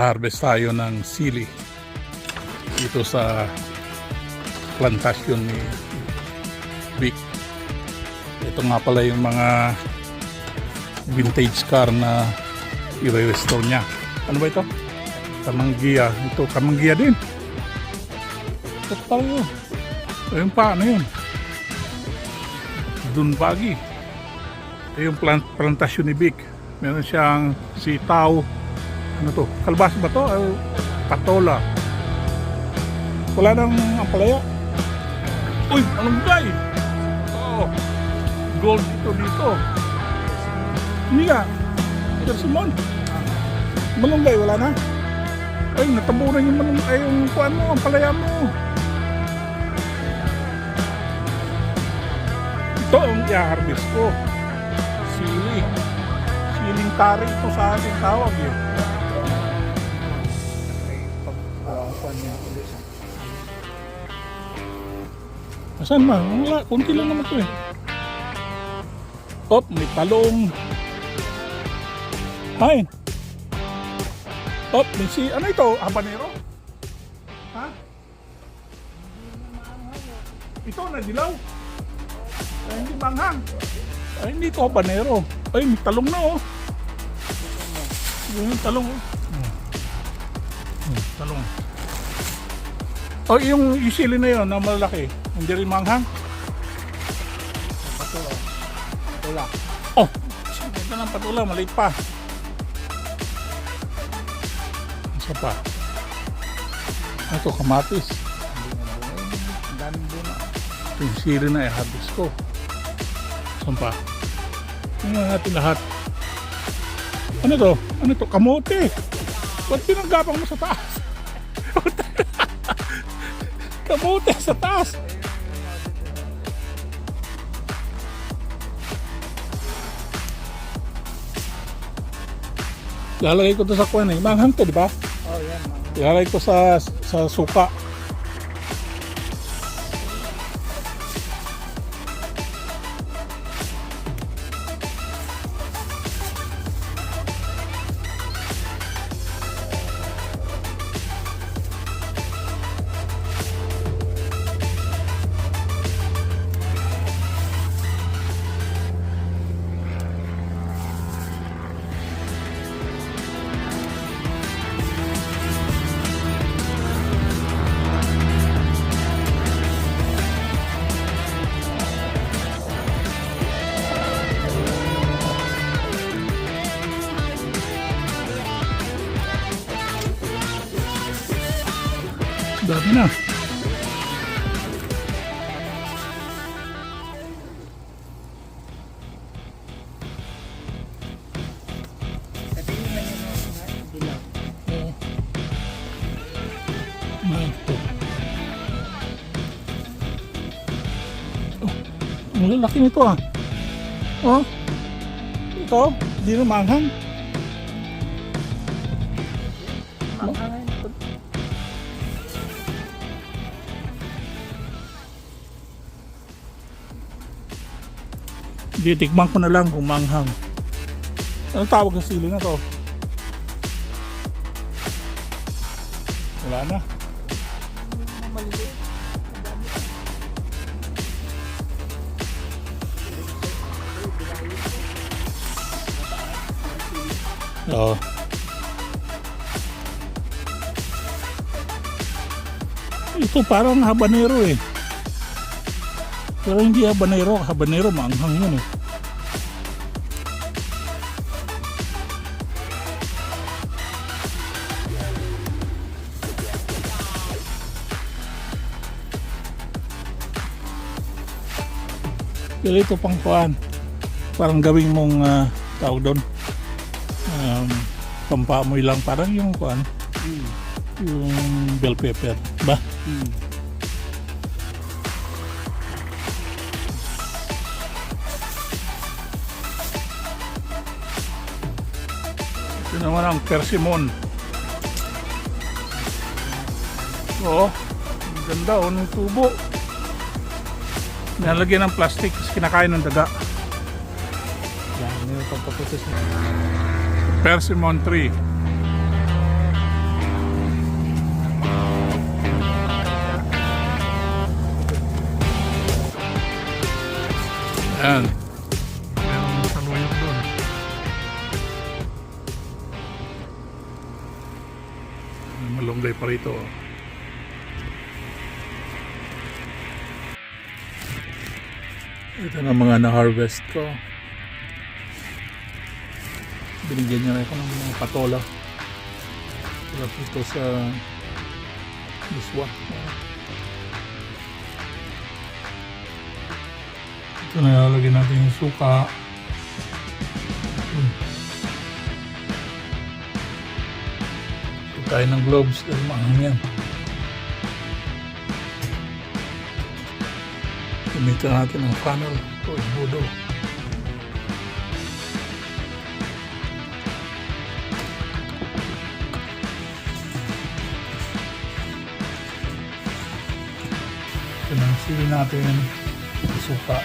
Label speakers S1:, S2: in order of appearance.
S1: Mag-harvest tayo ng sili dito sa plantasyon ni Vic. Ito nga pala yung mga vintage car na i-restore niya. Ano ba ito? Kamanggiya. Ito, kamanggiya din. Ito tayo. Ayun pa, ano yun? Dunbagi. Ito yung plantasyon ni Vic. Meron siyang sitaw. Ano to? Kalbasa ba to? Patola. Wala nang ampalaya. Uy! Anong gay? Oh, gold ito dito. Hindi nga. Sir Simon. Malunggay, wala na? Ay, natabunan yung malunggay. Yung kuan mo, ampalaya mo. Ito ang i-harvest ko. Sili. Siling tari ito sa ating tawag yun. Saan ba? Wala. Kunti lang naman ito eh. Op, may talong. Ay. Op, may ano ito? Habanero? Ha? Ito, nadilaw. Ay, hindi manghang. Ay, hindi ito habanero. Ay, may talong na oh. Yung talong oh. Talong. Oh, yung isili na yun na malaki. Hindi rin manghang. Patula. Oh, ito ng patula. Maliit pa. Isa pa. Ito, kamatis. Ito yung sili na i-harvest ko. Saan pa? Tingnan natin lahat. Ano to? Ano to? Kamote. Ba't pinanggapang mo sa taas? Kamote sa taas. Lalagay ko to sa kuwan eh. Manghang to, di ba?
S2: Oh, yan.
S1: Lalagay ko sa suka. Dami na. Ang lalaki nito ah. Oh. Ito, hindi na manghang. Titikman ko na lang kung manghang. Anong tawag ng sili na to? Wala na. Oo. Ito parang habanero eh. Pero hindi habanero. Habanero maanghang yun eh. Pero ito pang kuhan. Parang gawing mong tawag doon. Pampamoy lang. Parang yung kuhan. Yung bell pepper. Ba? Ito naman ang persimmon. Oo, ang ganda o ng tubo. Nalagyan ng plastic kasi kinakain ng daga.
S2: Yan, may pagpapusos na.
S1: Persimmon tree. Ayan. Meron saluyot doon. Malunggay pa rito. Ito na mga na-harvest ko. Binigyan niya ako ng mga patola. Sarap ito sa biswa. Ito na lalagyan natin yung suka. Ito tayo ng gloves dahil maangang yan. Gamitan natin ang funnel o budo. Ito na sili natin suka.